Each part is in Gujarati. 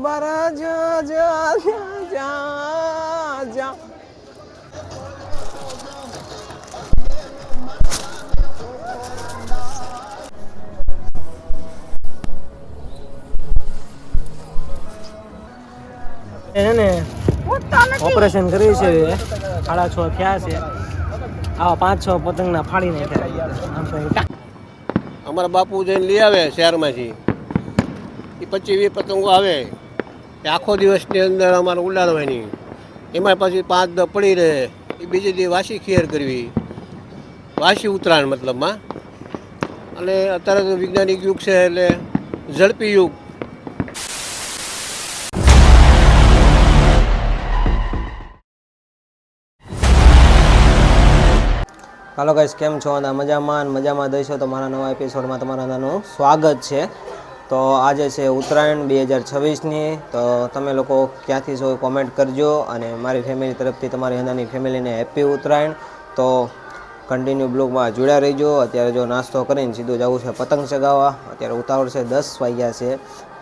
બારા જા જા જા જા. એને ઓપરેશન કર્યું છે, 6:30 થયા છે. આવા 5-6 પતંગના ફાડી નાખ્યા. અમારા બાપુ જઈને લઈ આવે શહેરમાંથી, એ 25-20 પતંગો આવે એ આખો દિવસની અંદર અમારે ઉડાડવાની. એમાં પછી 5-10 પડી રહે, એ બીજે દી વાસી ખેર કરવી, વાસી ઉત્તરાયણ મતલબમાં. અને અત્યારે તો વૈજ્ઞાનિક યુગ છે એટલે ઝડપી યુગ. હાલો ગાઈસ, કેમ છો? અને મજામાં દઈશો તો મારા નવા એપિસોડમાં તમારા નાનું સ્વાગત છે. તો આજે છે ઉત્તરાયણ 2026ની. તો તમે લોકો ક્યાંથી છો કોમેન્ટ કરજો, અને મારી ફેમિલી તરફથી તમારી નાની ફેમિલીને હેપી ઉત્તરાયણ. તો કન્ટિન્યુ બ્લોગમાં જોડ્યા રહીજો. અત્યારે જો નાસ્તો કરીને સીધું જવું છે પતંગ ચગાવવા. અત્યારે ઉતાવળ છે, 10 વાગ્યા છે.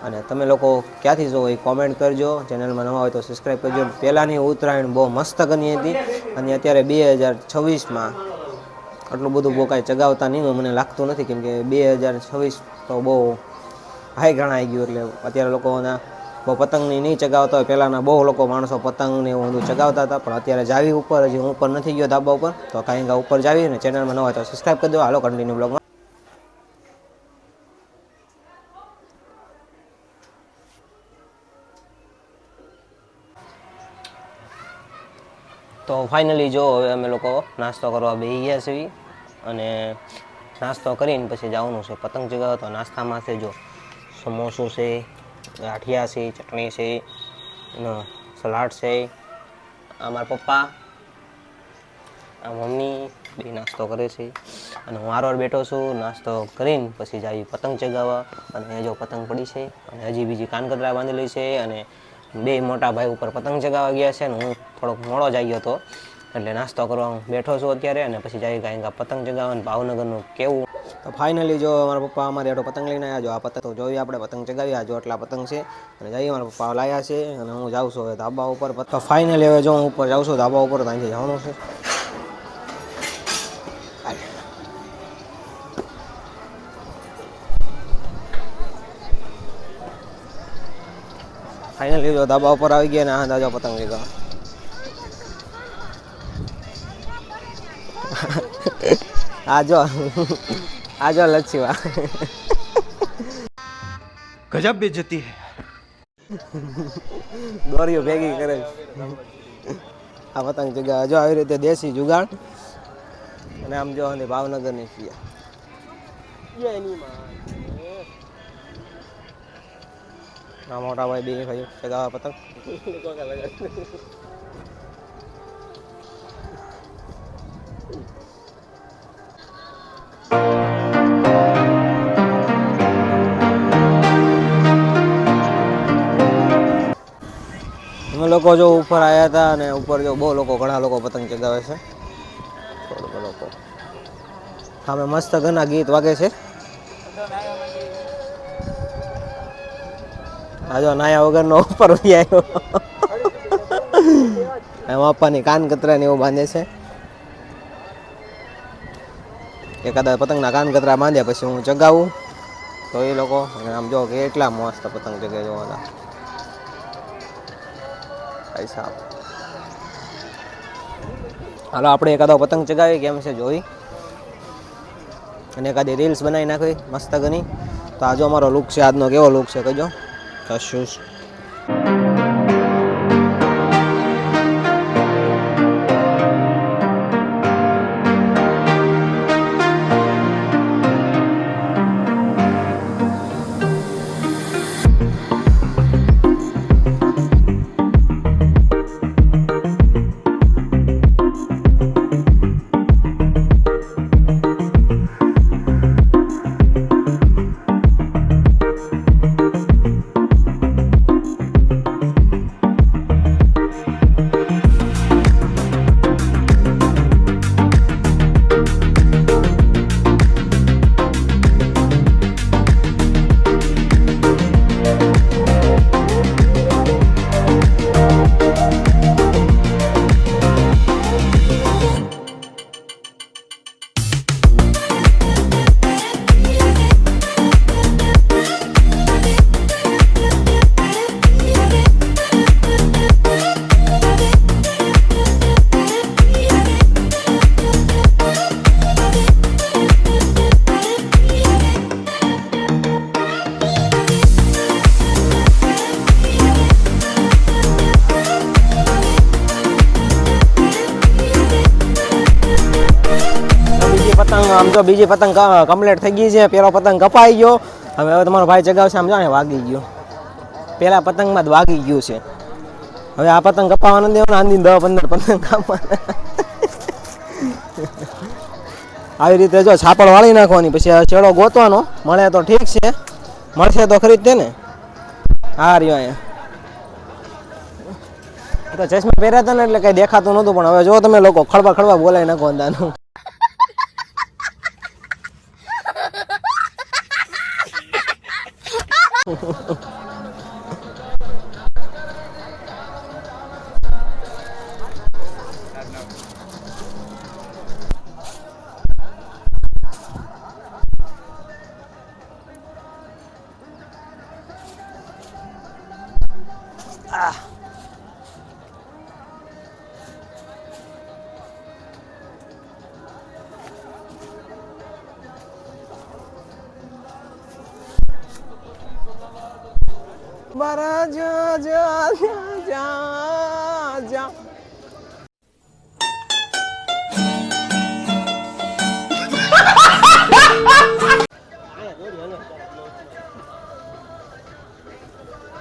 અને તમે લોકો ક્યાંથી છો એ કોમેન્ટ કરજો. ચેનલમાં નવા હોય તો સબસ્ક્રાઈબ કરજો. પહેલાંની ઉત્તરાયણ બહુ મસ્ત ગણી હતી, અને અત્યારે 2026માં આટલું બધું બહુ કાંઈ ચગાવતા નહીં મને લાગતું નથી, કેમ કે 2026 તો બહુ હાઈ ગણાઈ ગયું. એટલે અત્યારે લોકોના બહુ પતંગની નહીં ચગાવતા હોય. પહેલાંના બહુ લોકો માણસો પતંગને એવું બધું ચગાવતા હતા, પણ અત્યારે જાવી ઉપર, હજી હું ઉપર નથી ગયો ધાબા ઉપર. તો કાંઈ ઉપર જાવી, ને ચેનલમાં ન હોય તો સબસ્ક્રાઈબ કરી દો. હાલો કન્ટિન્યુ બ્લોગમાં. તો ફાઇનલી જો હવે અમે લોકો નાસ્તો કરવા બેસી ગયા છીએ, અને નાસ્તો કરીને પછી જવાનું છે પતંગ ચગાવવા. તો નાસ્તામાં છે જો સમોસું છે, ગાંઠિયા છે, ચટણી છે, સલાડ છે. આ મારા પપ્પા, આ મમ્મી બે નાસ્તો કરે છે, અને હું આરોર બેઠો છું. નાસ્તો કરીને પછી જાવી પતંગ ચગાવવા. અને જો પતંગ પડી છે, અને હજી બીજી કાનકતરા બાંધેલી છે, અને બે મોટા ભાઈ ઉપર પતંગ ચગાવવા ગયા છે, અને હું થોડોક મોડો જ આવ્યો હતો, એટલે નાસ્તો કરવા હું બેઠો છું અત્યારે. અને પછી જઈ કાંઈ પતંગ ચગાવવાનું ભાવનગરનું કેવું. તો ફાઇનલી જો મારા પપ્પા અમારી આટો પતંગ લઈને આવ્યા. જો આ પતંગ તો જોઈએ આપણે પતંગ ચગાવ્યા. જો આટલા પતંગ છે, અને જઈએ મારા પપ્પા લાવ્યા છે, અને હું જાઉં છું હવે ધાબા ઉપર. તો ફાઇનલી હવે જો હું ઉપર જાઉં છું ધાબા ઉપર, તો અહીંથી જવાનું છે. ફાઇનલી જો ધાબા ઉપર આવી ગયા, ને આ દાદા પતંગ ચગાવવા. આ જો લચ્છીવા ગજબ બેइज्जती है. દોરીઓ ભેગી કરે આ પતંગ ચગાવવા. જો આવી રીતે દેશી જુગાડ. અને આમ જો ભાવનગરની છીએ. આ મોટા ભાઈ બે ભાઈ ચગાવવા પતંગ. અમે લોકો જો ઉપર આવ્યા હતા, અને ઉપર જો બહુ લોકો, ઘણા લોકો પતંગ ચગાવે છે. થોડા લોકો સામે મસ્ત ઘણા ગીત વાગે છે. આ જો નાયા વગરનો ઉપર આવ્યો. એમાં પપ્પાની કાન કતરા ને એવું બાંધે છે. એકાદા પતંગના કાન કતરા બાંધ્યા પછી હું ચગાવું તો એ લોકો. અને આમ જો કેટલા મસ્ત પતંગ ચગે જોવાના. હાલો આપણે એકાદો પતંગ ચગાવી કેમ છે જોઈ, અને એકાદી રીલ્સ બનાવી નાખવી મસ્ત ઘણી. તો આજો અમારો લુક છે, આજનો કેવો લુક છે કહેજો. કશું આમ તો બીજી પતંગ કમ્પ્લીટ થઈ ગઈ છે, પેલો પતંગ કપાઈ ગયો. હવે તમારો ભાઈ ચગાવશે, આમ જાણે વાગી ગયો. પેલા પતંગમાં જ વાગી ગયું છે. હવે આ પતંગ કપાવવા નથી દેવાનું, આંધી 10-15 પતંગ કાપવાના. આવી રીતે જો છાપડ વાળી નાખવાની, પછી છેડો ગોતવાનો. મળે તો ઠીક છે, મળશે તો ખરી જ તે ને. હા રહ્યો અહીંયા તો ચશ્મા પહેર્યા હતા ને એટલે કઈ દેખાતું નહોતું, પણ હવે જો તમે લોકો ખળબા બોલાય નાખો અંદાનું. બારા જા જા જા જા.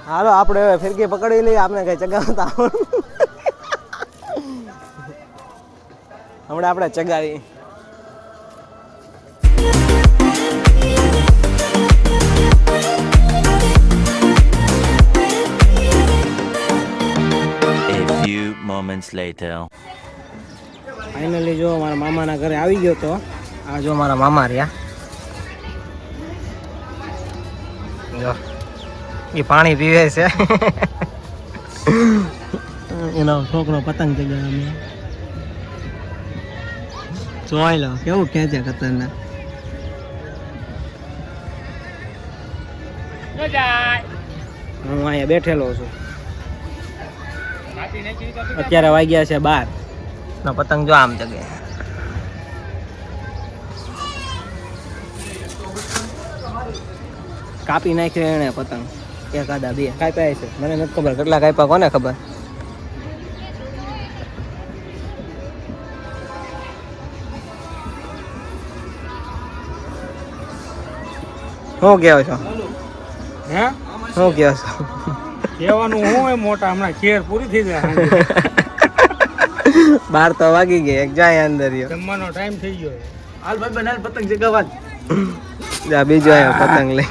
હાલો આપણે હવે ફિરકી પકડી લઈએ, આપણે કઈ ચગાવતા હમણાં આપણે ચગાવી. Moments later. ફાઇનલી જો મારા મામાના ઘરે આવી ગયો તો. આ જો મારા મામા રહ્યા, જો એ પાણી પીવે છે. એનો છોકરો પતંગ ચગાવે. જોઈ લો કેવું ખેંચે ખતરનાક. હું અહીંયા બેઠેલો છું. અત્યારે વાગ્યા છે 12. પતંગ જો આમ જગે. કાપી નાખ્યો એને પતંગ, એક આદા 2 કાપ્યા છે. મને નથી ખબર કેટલા કાપ્યા, કોને ખબર. શું કહો છો? હે શું કહો છો? કહેવાનું હું એ મોટા હમણાં ખેર પૂરી થઈ જાય. 12 તો વાગી ગઈ, એક જાય અંદર રહ્યો. જમવાનો ટાઈમ થઈ ગયો. हाल भाई बनाल पतंग जगावा જા બીજો આવ્યો પતંગ લઈ.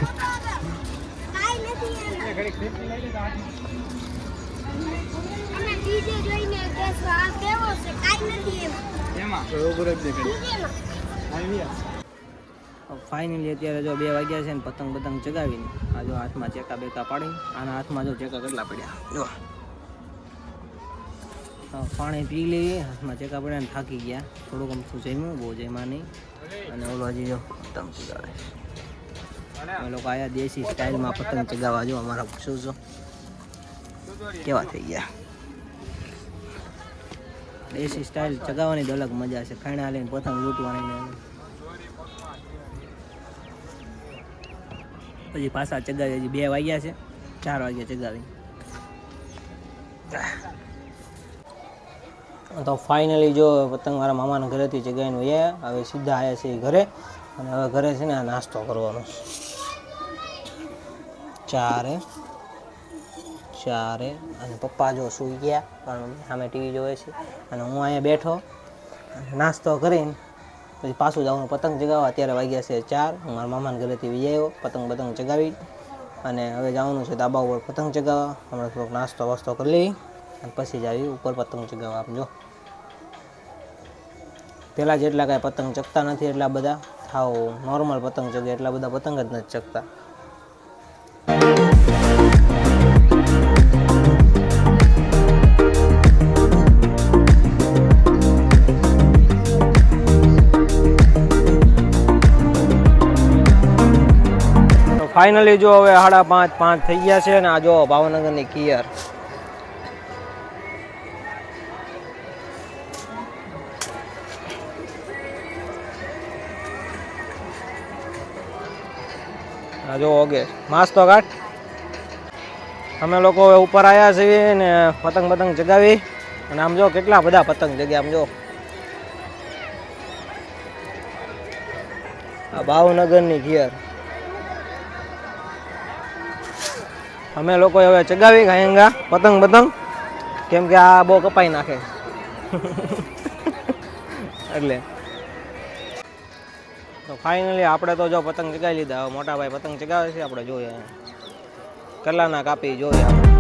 ફાઇનલી અત્યારે જો 2 વાગ્યા છે ને પતંગ ચગાવીને આ જો હાથમાં ચેકા બેકા પાડી. આના હાથમાં જો ચેકા કેટલા પડ્યા જો. પાણી પી લઈએ, હાથમાં ચેકા પડ્યા ને થાકી ગયા. થોડુંક અમથું જમ્યું, બહુ જમ્યા નહીં. અને ઓલો હજી જો પતંગ ચગાવે. અમે લોકો આયા દેશી સ્ટાઇલમાં પતંગ ચગાવવા. જો અમારા શું જો કેવા થઈ ગયા. દેશી સ્ટાઇલ ચગાવવાની તો અલગ મજા છે. ખાણા લઈને પતંગ લૂંટવાની. પછી પાછા ચગાવી. હજી 2 વાગ્યા છે, 4 વાગ્યા ચગાવી. તો ફાઇનલી જો પતંગ મારા મામાના ઘરેથી ચગાવીને વયા. હવે સીધા આવ્યા છે ઘરે. અને હવે ઘરે છે ને આ નાસ્તો કરવાનો. ચારે અને પપ્પા જો સૂઈ ગયા, પણ સામે ટીવી જોવે છે. અને હું અહીંયા બેઠો નાસ્તો કરીને પછી પાછું જવાનું પતંગ ચગાવવા. અત્યારે વાગ્યા છે 4. હું મારા મામાના ઘરેથી વી આવ્યો પતંગ ચગાવી. અને હવે જવાનું છે ધાબા ઉપર પતંગ ચગાવવા. હમણાં થોડોક નાસ્તો વાસ્તો કરી લઈ અને પછી જ આવી ઉપર પતંગ ચગાવવા. આમ જો પહેલાં જેટલા કાંઈ પતંગ ચગતા નથી એટલા બધા. થાવ નોર્મલ પતંગ ચગે એટલા બધા પતંગ જ નથી ચગતા. ફાઇનલી જો હવે 5:30 થઈ ગયા છે ને આ જો ભાવનગરની કિયર. આ જો ઓગે માસ તો કાઢ. અમે લોકો હવે ઉપર આવ્યા છીએ ને પતંગ ચગાવી. અને આમ જો કેટલા બધા પતંગ જગ્યા. આમ જો આ ભાવનગરની ઘેર અમે લોકો હવે ચગાવી ખાયંગા પતંગ પતંગ કેમ કે આ બહુ કપાઈ નાખે એટલે તો ફાઇનલી આપણે તો જો પતંગ ચગાવી લીધા હવે મોટા ભાઈ પતંગ ચગાવે છે આપણે જોઈએ કેટલાના કાપી જોઈએ આપણે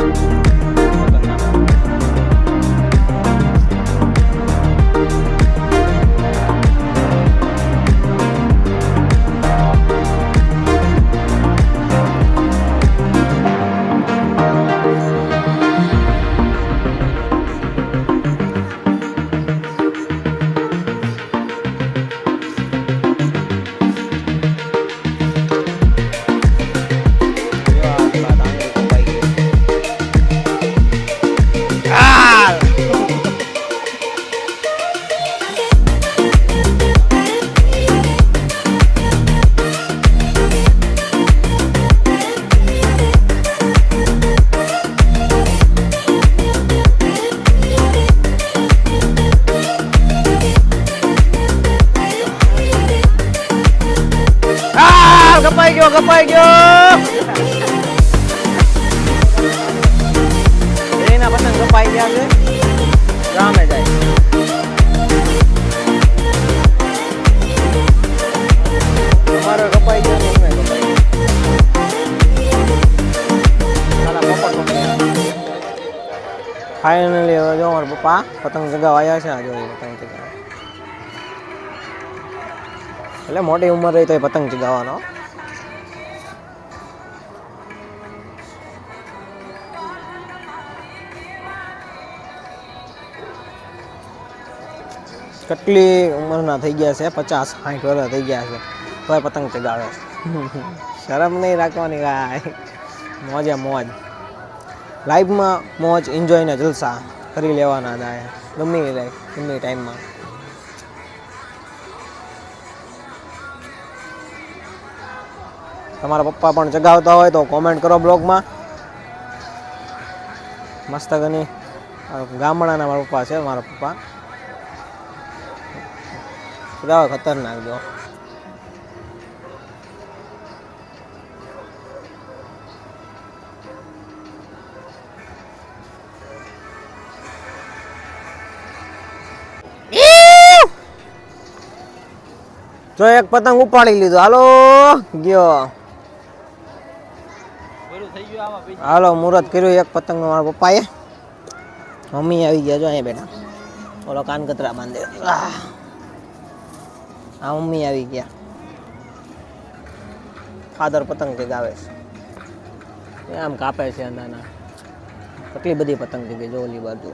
કપાઈ ગયો એના પતંગ કપાઈ ગયા છે સામે જાય તમારો કપાઈ ગયો ને એમને કપાઈ ફાઇનલી હવે જો મારા પપ્પા પતંગ ચગાવવા આવ્યા છે આજે પતંગ ચગાવવા એટલે મોટી ઉંમર રહી તો એ પતંગ ચગાવવાનો કેટલી ઉંમરના થઈ ગયા છે 50-60 વર્ષ થઈ ગયા છે તોય પતંગ ચગાવે છે શરમ નહીં રાખવાની કાંઈ મોજે મોજ લાઈફમાં મોજ એન્જોય ને જલસા કરી લેવાના થાય ગમે લાઈફ ગમે ટાઈમમાં તમારા પપ્પા પણ ચગાવતા હોય તો કોમેન્ટ કરો બ્લોગમાં મસ્ત ગની ગામડાના મારા પપ્પા છે મારા પપ્પા ચગાવે ખતરનાક જો જો એક પતંગ ઉપાડી લીધો હાલો ગયો હાલો મુહૂર્ત કર્યું એક પતંગ નો મારા પપ્પાએ મમ્મી આવી ગયા જો અહીંયા બેઠા ઓલો કાન કતરા બાંધે આ મમ્મી આવી ગયા ફાધર પતંગ ચગાવે છે આમ કાપે છે નાના કેટલી બધી પતંગ ચગે જો ઓલી બાજુ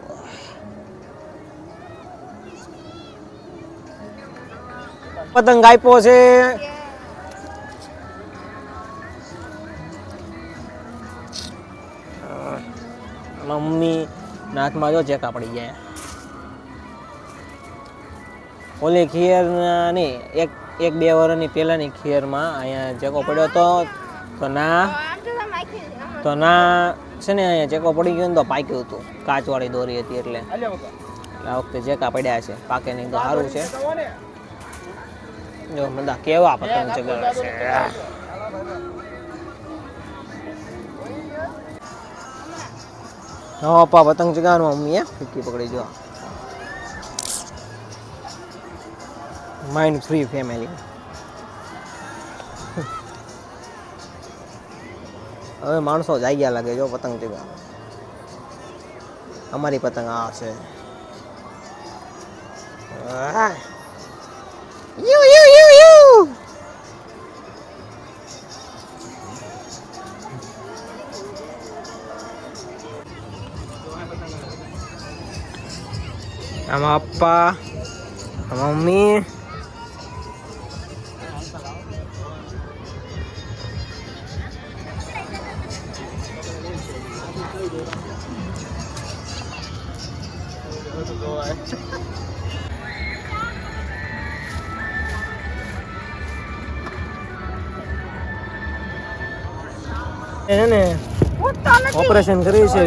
પતંગ આપ્યો છે મમ્મી નાથમાં જો ચેકા પડી ગયા ઓલી ખીર નહીં એક બે વર્ષની પહેલાની ખીરમાં અહીંયા ચેકો પડ્યો હતો તો ના છે ને અહીંયા ચેકો પડી ગયો ને તો પાક્યું હતું કાચવાળી દોરી હતી એટલે આ વખતે ચેકા પડ્યા છે પાકે નહીં તો સારું છે જો બધા કેવા પતંગ ચગાવે છે હા પપ્પા પતંગ ચગાવવાનું મમ્મીએ ફીકી પકડી જો માઇન્ડ ફ્રી ફેમિલી હવે માણસો જાગ્યા લાગે જો પતંગ ચગાવ અમારી પતંગ આ છે યુ યુ યુ યુ આમાં પપ્પા મમ્મી એને ઓપરેશન કર્યું છે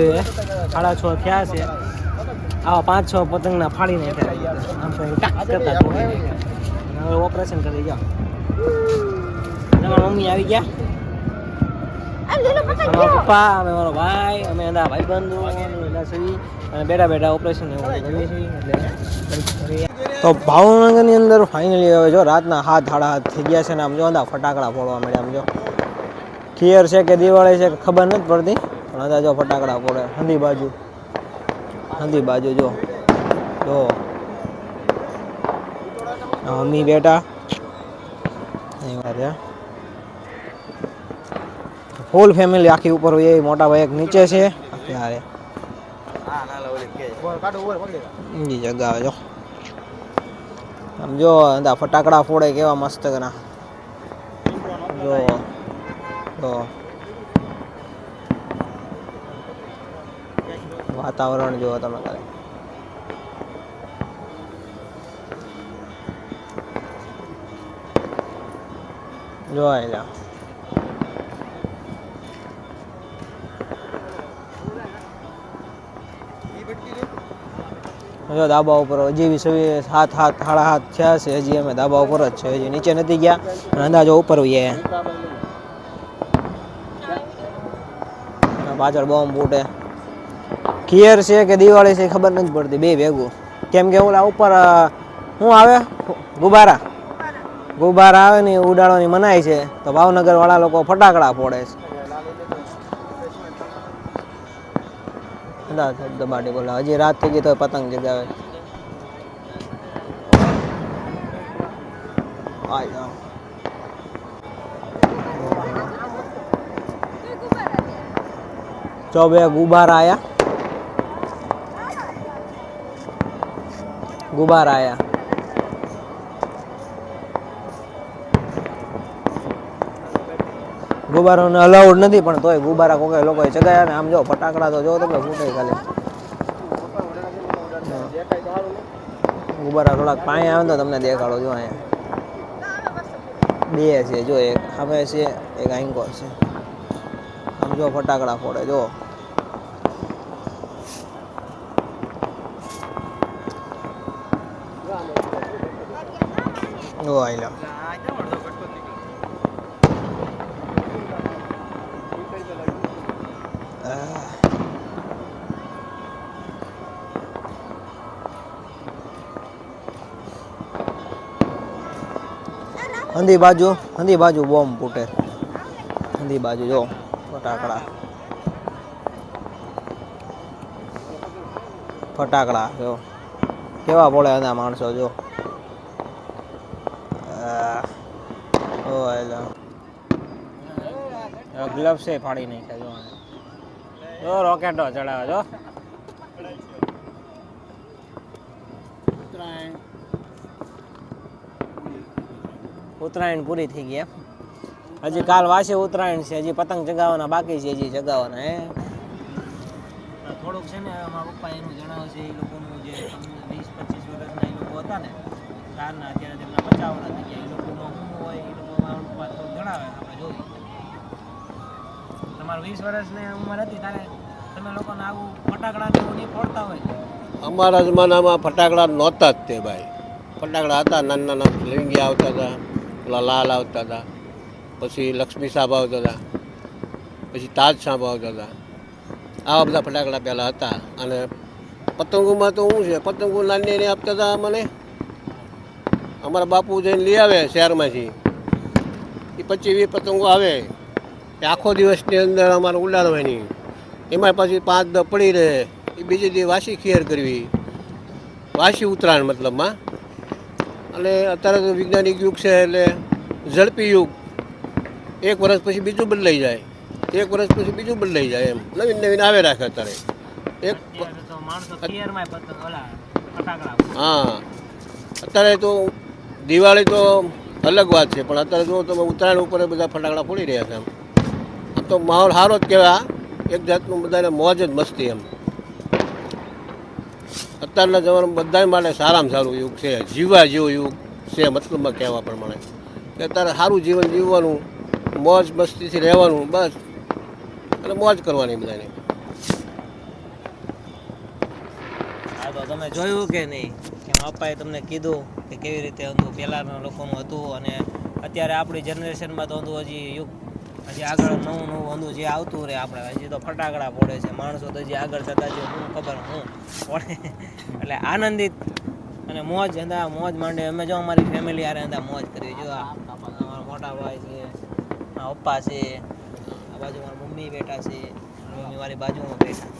6:30 થયા છે આવા 5-6 પતંગના ફાડી નાખ્યા આમ તો કાક કરતા હવે ઓપરેશન કરી જાઓ તમારા મમ્મી આવી ગયા, અમારા પપ્પા, અમે મારો ભાઈ, અમે એના ભાઈબંધો બધા છીએ અને બેઠા બેઠા ઓપરેશન એવું બધું કરીએ છીએ. એટલે તો ભાવનગરની અંદર ફાઇનલી હવે જો રાતના 7:30 થઈ ગયા છે ને આમ જો અંદા ફટાકડા ફોડવા મળ્યા. આમ જો ખીયર છે કે દિવાળી છે કે ખબર નથી પડતી, પણ અંદા જો ફટાકડા ફોડે. હંધી બાજુ જો જો મમ્મી બેટા ફૂલ ફેમિલી આખી ઉપર હોય. એ મોટા ભાઈ એક નીચે છે ત્યારે બીજી જગ્યા આવે જો. આમ જો અંદા ફટાકડા ફોડે કેવા મસ્ત કરા જો જો વાતાવરણ જો તમે કરે. જો આયલા જો ધાબા ઉપર હજી બી 7:30 થયા છે. હજી અમે ધાબા ઉપર જ છે, હજી નીચે નથી ગયા અને અંદાજો ઉપર હોઈએ. પાછળ બોમ્બ ફૂટે. ખીયર છે કે દિવાળી છે ખબર નથી પડતી, બે ભેગું. કેમ કે ઓલા ઉપર શું આવે ગુબારા આવે ને ઉડાડવાની મનાય છે, તો ભાવનગર વાળા લોકો ફટાકડા ફોડે છે. દબાડી બોલા હજી રાત થઈ ગઈ તો પતંગ જગાવે. જો બે ગુબારા આયા ગુબારોને અલાઉડ નથી, પણ તોય ગુબારા કોઈ લોકોએ ચગાયા ને. આમ જો ફટાકડા તો જો તમે ફૂટે ખાલી. ગુબારા થોડાક પાણી આવે તો તમને દેખાડો. જો અહીંયા બે છે, જો એક સામે છે એક આંકો છે. આમ જો ફટાકડા ફોડે જો. આયલા હંધી બાજુ બોમ્બ ફૂટે. હંધી બાજુ જો ફટાકડા જો કેવા પડે એના માણસો જો. ગ્લવ્સ ફાડી નાખ્યા જો રોકેટો ચડાવે જો. ઉત્તરાયણ પૂરી થઈ ગઈ. હજી કાલ વાસે ઉત્તરાયણ છે, હજી પતંગ ચગાવવાના બાકી છે, હજી ચગાવવાના. થોડુંક છે ને મારા પપ્પા એનું જણાવે છે, એ લોકોનું જે 20-25 વર્ષના એ લોકો હતા ને ત્યારના, અત્યારે તેમના 50 વર્ષ થઈ ગયા. એ લોકોમાં શું હોય એ લોકો થોડુંક જણાવે, આપણે જોઈએ. તમારે 20 વર્ષની ઉંમર હતી ત્યારે તમે લોકોને આવું ફટાકડા જેવું નહીં ફોડતા હોય? અમારા જમાનામાં ફટાકડા નહોતા જ તે ભાઈ. ફટાકડા હતા નાના લવિંગી આવતા હતા, પેલા લાલ આવતા હતા, પછી લક્ષ્મી સાહેબ આવતા હતા, પછી તાજ સાહેબ આવતા હતા. આવા બધા ફટાકડા પહેલાં હતા. અને પતંગોમાં તો શું છે, પતંગો નાની એને આપતા હતા મને. અમારા બાપુ જઈને લઈ આવે શહેરમાંથી, એ 25-20 પતંગો આવે એ આખો દિવસની અંદર અમારે ઉડાડવાની. એમાં પછી 5-10 પડી રહે, એ બીજે દી વાસી ખીયર કરવી, વાસી ઉત્તરાયણ મતલબમાં. અને અત્યારે તો વૈજ્ઞાનિક યુગ છે એટલે ઝડપી યુગ. 1 વર્ષ પછી બીજું બદલાઈ જાય, 1 વર્ષ પછી બીજું બદલાઈ જાય, એમ નવીન આવે રાખે અત્યારે. હા, અત્યારે તો દિવાળી તો અલગ વાત છે, પણ અત્યારે જો તમે ઉત્તરાયણ ઉપર બધા ફટાકડા ફોડી રહ્યા છે. આમ તો માહોલ સારો જ કહેવાય, એક જાતનું બધાને મોજ જ મસ્તી. એમ અત્યારના જમાનામાં બધા માટે સારામાં સારું યુગ છે, જીવવા જેવું યુગ છે. મતલબમાં કહેવા પ્રમાણે કે અત્યારે સારું જીવન જીવવાનું, મોજ મસ્તીથી રહેવાનું, બસ, અને મોજ કરવાની બધાને. હા, તો તમે જોયું કે નહીં કે પપ્પાએ તમને કીધું કે કેવી રીતે હતું પહેલાંના લોકોનું હતું અને અત્યારે આપણી જનરેશનમાં તો ઊંધું હજી યુગ હજી આગળ નવું ઊંધું જે આવતું રહે આપણે હજી તો ફટાકડા ફોડે છે માણસો તો હજી આગળ જતા જે હું ખબર હું ફોડે એટલે આનંદિત અને મોજ હતા મોજ માંડે અમે જો અમારી ફેમિલી હારે હતા મોજ કરી જો અમારા મોટા ભાઈ છે મારા પપ્પા છે આ બાજુ મારા મમ્મી બેઠા છે મમ્મી મારી બાજુમાં બેઠા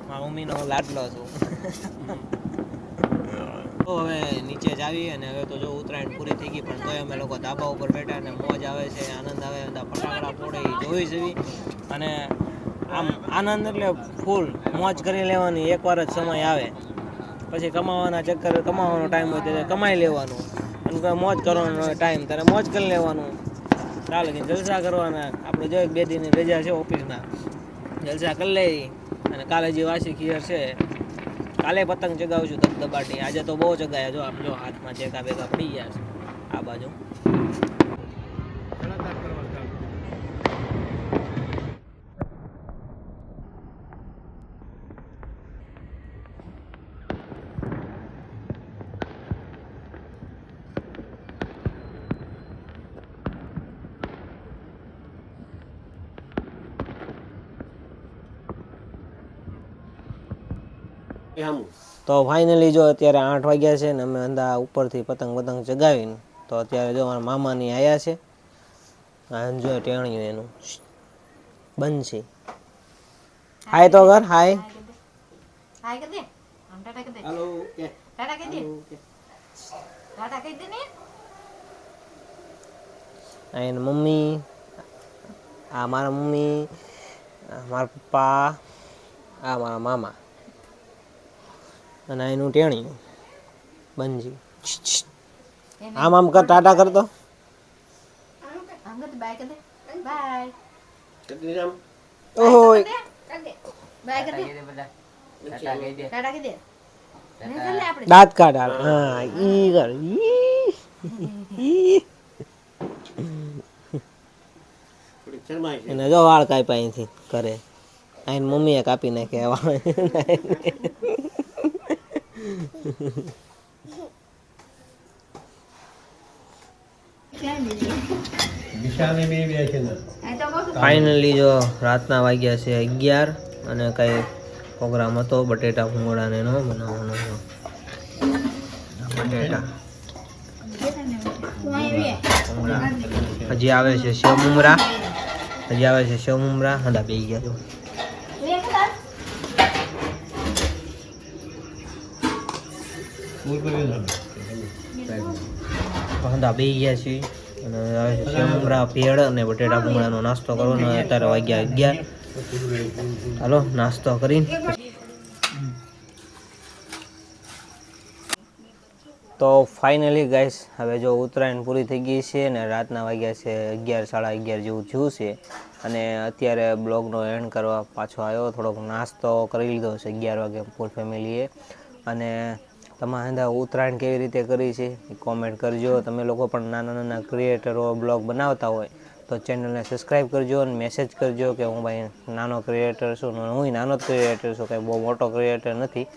મારા મમ્મીનો હું લાડલો છું તો હવે નીચે જ આવી અને હવે તો જો ઉત્તરાયણ પૂરી થઈ ગઈ પણ તોય અમે લોકો ધાબા ઉપર બેઠા અને મોજ આવે છે આનંદ આવે બધા ફટાકડા ફોડે એ જોઈ જવી અને આમ આનંદ એટલે ફૂલ મોજ કરી લેવાની એકવાર જ સમય આવે પછી કમાવાનો ટાઈમ હોય ત્યારે કમાઈ લેવાનું અને કોઈ મોજ કરવાનો ટાઈમ ત્યારે મોજ કરી લેવાનું ચાલે કે જલસા કરવાના આપણે જો 2 દિનની રજા છે ઓફિસના જલસા કરી લઈ અને કાલે જે વાસી ખીર છે કાલે પતંગ ચગાવશું ધબધબાટી આજે તો બહુ ચગાયા જો આમ જો હાથમાં ચેકા ભેગા પડી ગયા છે આ બાજુ તો ફાઇનલી જો અત્યારે 8 વાગ્યા છે ને અમે અંદા ઉપરથી પતંગ ચગાવીને તો અત્યારે જો મારા મામાની આયા છે આ જો ટેણિયું એનું બનશે હાય તો ઘર હાય હાય કે દે આમ ટાટા કે દે હાલો કે ટાટા કે દે ટાટા કે દે ને આ એની મમ્મી આ મારા મમ્મી આ મારા પપ્પા આ મારા મામા અને એનું ટેણિયું બનજી આમ કર ટાટા કરતો આમ કે બાય કે દે બાય કેટલી આમ ઓહો બાય કે દે ટાટા કે દે ને ચાલે આપણે દાંત કાઢ હાલ હા ઈ કર ઈ થોડી શરમાય છે એને જો વાળ કાપ્યા અહીંથી કરે આઈને મમ્મીએ કાપી નાખ્યા વાળ વિશાલની બેબી છે ને આ તો બહુ ફાઇનલી જો રાતના વાગ્યા છે 11 અને કઈ પ્રોગ્રામ હતો બટેટા ભૂંગળાને એનો બનાવવાનો હતો બટેટા ભૂંગળા હજી આવે છે સેવ મમરા હંધા બેસી ગયા જો હંધા બેસી ગયા છે અને આવે છે સેવ મમરા ભેળ અને બટેટા ભૂંગળાનો નાસ્તો કરવાનો અત્યારે વાગ્યા 11 હાલો નાસ્તો કરીને તો ફાઇનલી ગાઈસ હવે જો ઉત્તરાયણ પૂરી થઈ ગઈ છે અને રાતના વાગ્યા છે 11 સાડા 11 જેવું થયું છે અને અત્યારે બ્લોગનો એન્ડ કરવા પાછો આવ્યો થોડોક નાસ્તો કરી લીધો છે 11 વાગે ફૂલ ફેમિલીએ અને તમારા અંદર ઉત્તરાયણ કેવી રીતે કરી છે એ કોમેન્ટ કરજો તમે લોકો પણ નાના ક્રિએટરો બ્લોગ બનાવતા હોય તો ચેનલને સબસ્ક્રાઈબ કરજો અને મેસેજ કરજો કે હું ભાઈ નાનો ક્રિએટર છું હું નાનો જ ક્રિએટર છું કંઈ બહુ મોટો ક્રિએટર નથી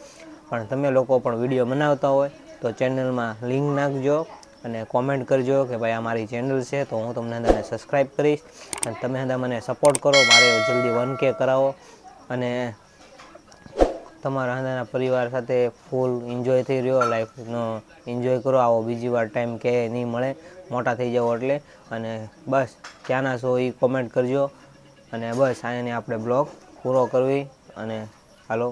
પણ તમે લોકો પણ વિડીયો બનાવતા હોય તો ચેનલમાં લિંક નાખજો અને કોમેન્ટ કરજો કે ભાઈ આ મારી ચેનલ છે તો હું તમને અંદરને સબસ્ક્રાઈબ કરીશ અને તમે અંદર મને સપોર્ટ કરો મારે જલ્દી 1K કરાવો અને તમારા અંદરના પરિવાર સાથે ફૂલ એન્જોય થઈ રહ્યો લાઈફનો એન્જોય કરો આવો બીજી વાર ટાઈમ કે નહીં મળે મોટા થઈ જાઓ એટલે અને બસ ક્યાંના છો એ કોમેન્ટ કરજો અને બસ આને આપણે બ્લોગ પૂરો કરવી અને હાલો